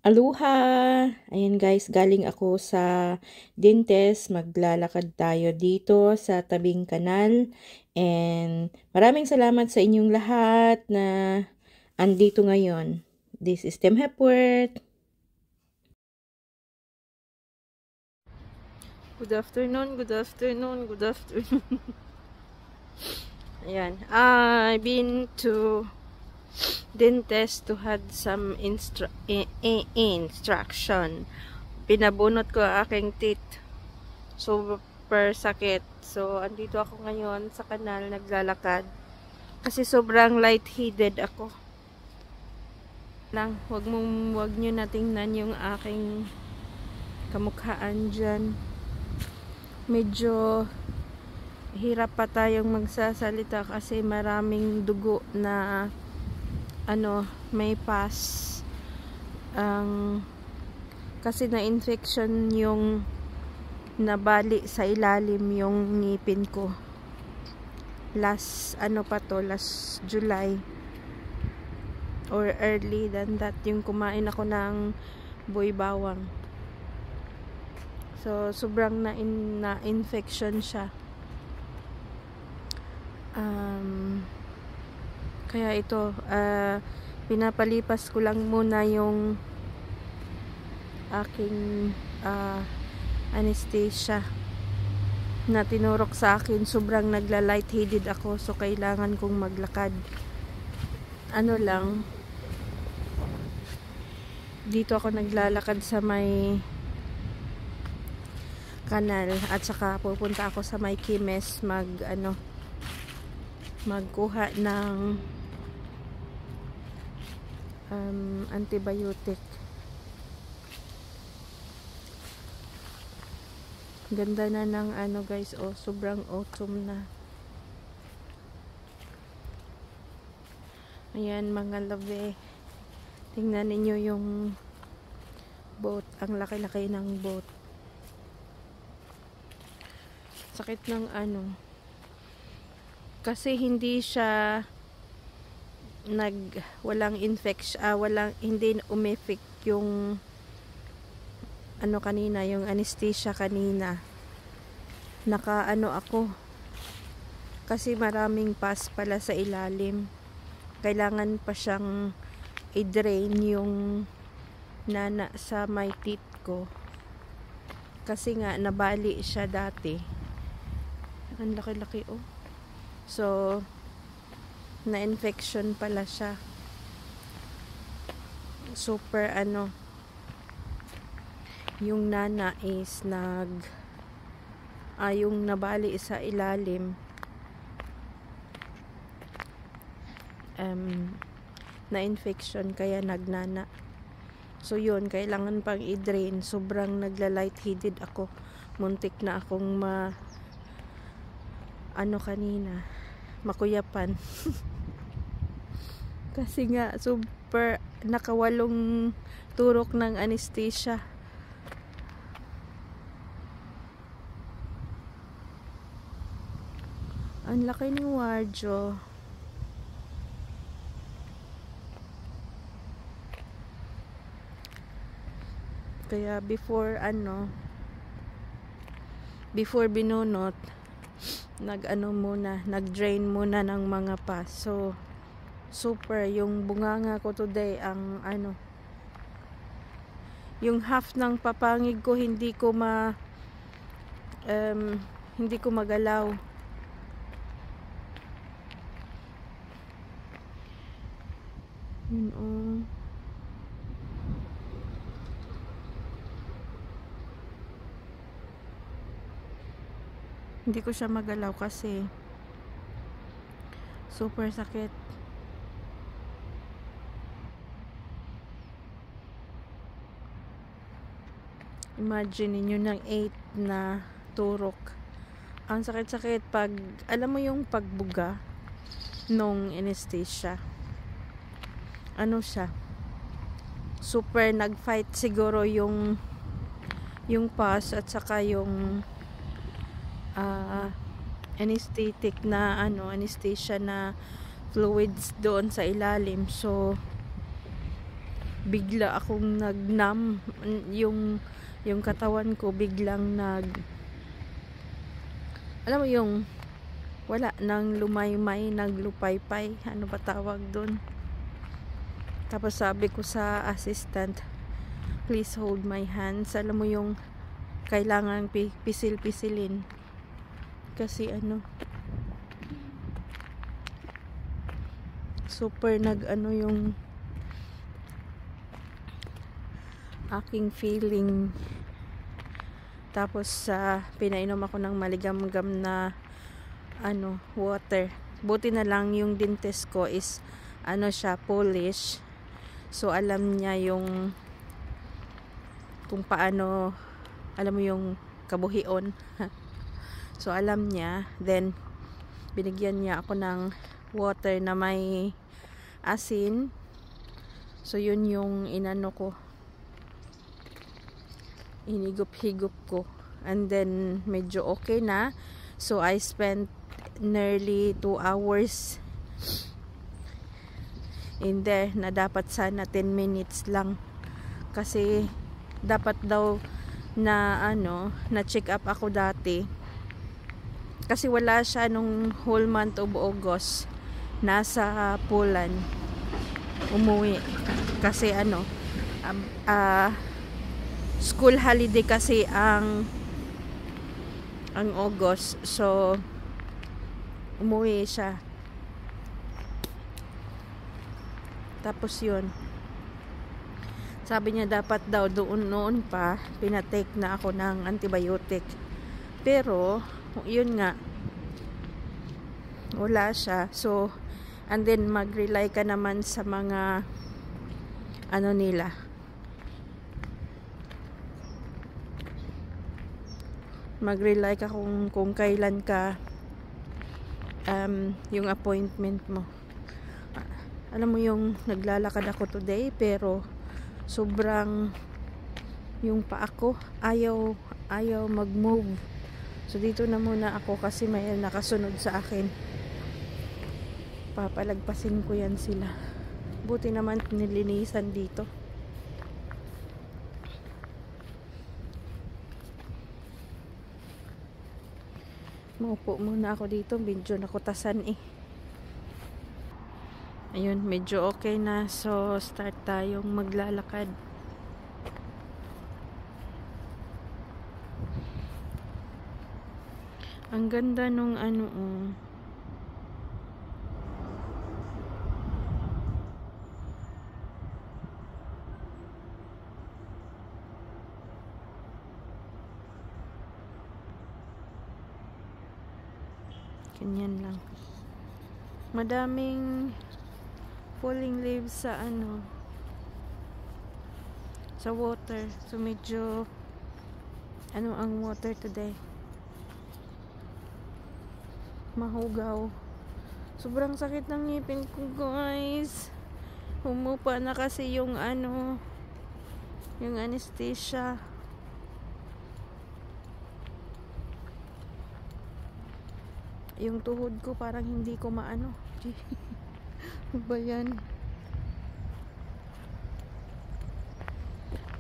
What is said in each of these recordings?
Aloha! Ayan guys, galing ako sa dentist. Maglalakad tayo dito sa tabing kanal. And maraming salamat sa inyong lahat na andito ngayon. This is Tim Hepworth. Good afternoon, good afternoon, good afternoon. Ayan, I've been to dentist to had some instruction. Pinabunot ko aking teeth. Super sakit. So, andito ako ngayon sa kanal, naglalakad. Kasi sobrang lightheaded ako. Wag nyo natingnan yung aking kamukhaan dyan. Medyo hirap pa tayong magsasalita kasi maraming dugo na may pus. Kasi na-infection yung nabali sa ilalim yung ngipin ko. Last July or early than that, yung kumain ako ng boy bawang. So sobrang na-infection siya. Kaya ito pinapalipas ko lang muna yung aking anesthesia na tinurok sa akin. Sobrang nagla-lightheaded ako, so kailangan kong maglakad. Dito ako naglalakad sa may kanal at saka pupunta ako sa may chemist magkuha ng antibiotic. Ganda na ng guys, sobrang autumn na. Ayan mga labi, tingnan ninyo yung boat, ang laki-laki ng boat. Sakit ng kasi hindi siya walang infection, hindi umeffect yung kanina, yung anesthesia kanina. Ako kasi maraming pus pala sa ilalim. Kailangan pa siyang i-drain yung nana sa may teeth ko. Kasi nga nabali siya dati. Ang laki-laki So na-infection pala siya. Super yung nana is yung nabali sa ilalim na-infection kaya nagnana. So yun, kailangan pang i-drain. Sobrang nagla-lightheaded ako. Muntik na akong kanina makuyapan. Kasi nga super nakawalong turok ng anesthesia. Ang laki ng wardyo. Kaya before binunot, nag-drain muna ng mga pus. So super yung bunganga ko today, yung half ng papangig ko hindi ko magalaw. Hindi ko siya magalaw kasi super sakit. Imagine niyo ng 8 na turok. Ang sakit-sakit pag alam mo yung pagbuga nung anesthesia. Siya super nag-fight siguro yung pus at saka yung anesthetic na anesthesia na fluids doon sa ilalim. So bigla akong nagnam, yung katawan ko biglang alam mo yung wala nang lumaymay, naglupaypay, ano ba tawag doon. Tapos sabi ko sa assistant, please hold my hands. Alam mo yung kailangan pisil-pisilin kasi super yung aking feeling. Tapos pinainom ako ng maligam-gam na water. Buti na lang yung dentist ko is siya, Polish. So alam niya yung kung paano, alam mo yung kabuhion. So alam niya, then binigyan niya ako ng water na may asin. So yun yung ko, hinigup-higup ko, and then medyo okay na. So I spent nearly 2 hours in there, na dapat sana 10 minutes lang kasi dapat daw na na check up ako dati kasi wala siya nung whole month of August. Nasa Poland, umuwi kasi school holiday kasi ang August, so umuwi siya. Tapos yun, sabi niya dapat daw noon pa pinatake na ako ng antibiotic, pero yun nga, wala siya. So and then mag-rely ka naman sa mga nila, mag-rely ka kung kailan ka yung appointment mo. Alam mo yung naglalakad ako today, pero sobrang yung paa ko ayaw mag-move. So dito na muna ako kasi may nakasunod sa akin. Papalagpasin ko yan sila. Buti naman nilinisan dito. Maupo muna ako dito, medyo nakutasan Ayun, medyo okay na. So start tayong maglalakad. Ang ganda nung ganyan lang. Madaming falling leaves sa sa water. So medyo ang water today, mahugaw. Sobrang sakit ng ngipin ko, guys. Humupa na kasi yung yung anesthesia. Yung tuhod ko parang hindi ko maano. Ba yan?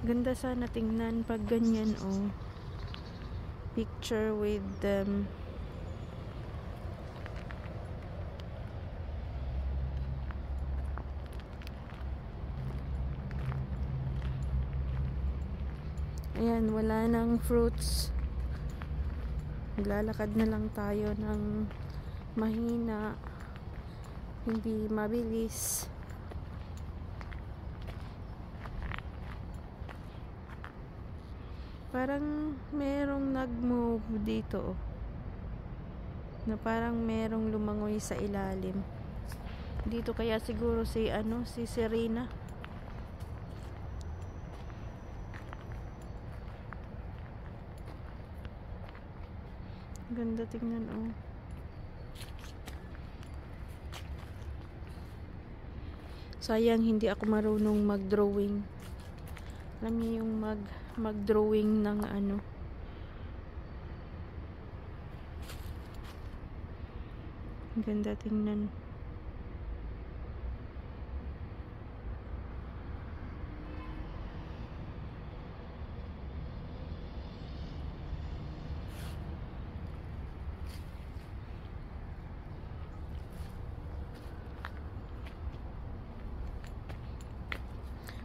Ganda sana tingnan pag ganyan, picture with them. Ayan, wala nang fruits. Maglalakad na lang tayo ng mahina, hindi mabilis. Parang merong nag-move dito, na parang merong lumangoy sa ilalim dito, kaya siguro si Serena. Ganda tingnan, sayang hindi ako marunong mag-drawing. Alam niyo yung mag-drawing ng ganda tingnan.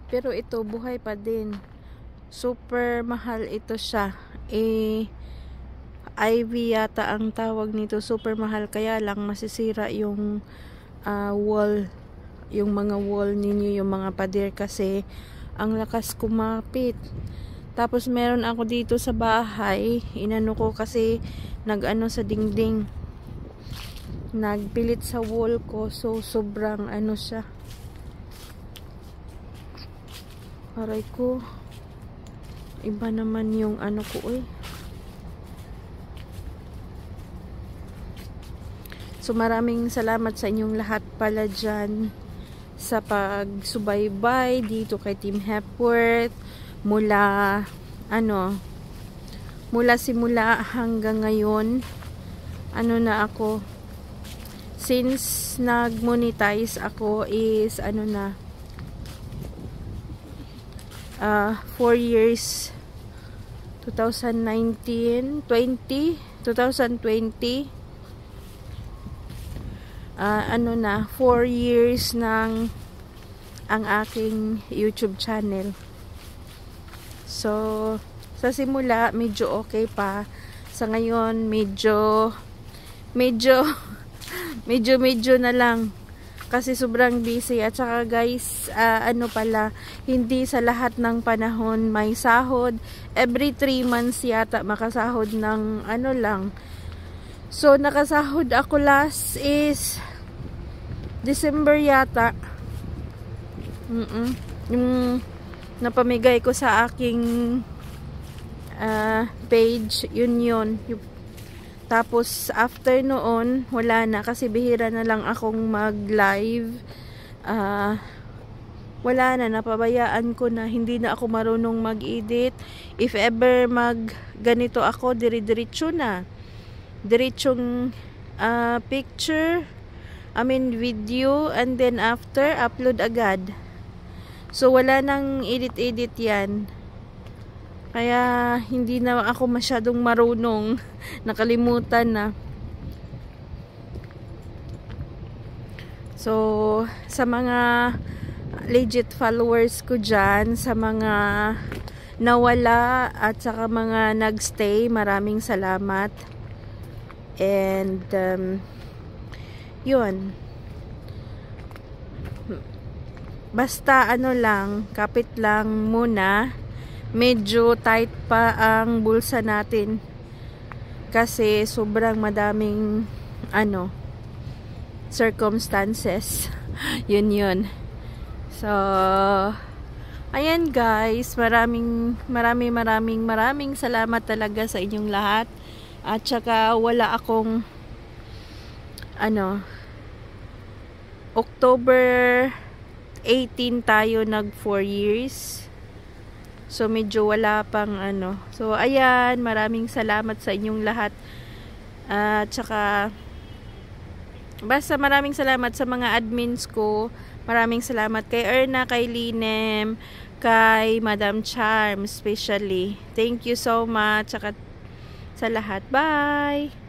Pero ito, buhay pa din. Super mahal ito siya. Ivy yata ang tawag nito. Super mahal. Kaya lang masisira yung wall. Yung mga wall ninyo, yung mga pader kasi ang lakas kumapit. Tapos meron ako dito sa bahay. Inano ko kasi nag-ano sa dingding. Nagpilit sa wall ko. So sobrang ano siya. Aray ko. Iba naman yung ano ko So maraming salamat sa inyong lahat pala dyan sa pagsubaybay dito kay Team Hepworth mula simula hanggang ngayon. Ano na ako, since nag-monetize ako is 4 years, 2019, 2020 4 years ng ang aking YouTube channel. So sa simula medyo okay pa, sa ngayon medyo na lang kasi sobrang busy. At saka guys, hindi sa lahat ng panahon may sahod. Every 3 months yata makasahod ng lang. So nakasahod ako last is December yata. Yung napamigay ko sa aking page, yun. Tapos after noon wala na, kasi bihira na lang akong mag-live. Wala na, napabayaan ko na, hindi na ako marunong mag-edit. If ever ganito ako, dire-diretso na. Diretsong picture, video, and then after upload agad. So wala nang edit yan. Kaya hindi na ako masyadong marunong. Nakalimutan na. So sa mga legit followers ko dyan, sa mga nawala at saka mga nagstay, maraming salamat. And yun, basta kapit lang muna. Medyo tight pa ang bulsa natin kasi sobrang madaming circumstances. yun. So ayan guys, maraming salamat talaga sa inyong lahat. At saka wala akong October 18 tayo nag 4 years. So medyo wala pang So ayan, maraming salamat sa inyong lahat. At saka basta maraming salamat sa mga admins ko. Maraming salamat kay Erna, kay Linem, kay Madam Charm especially. Thank you so much. Saka sa lahat. Bye!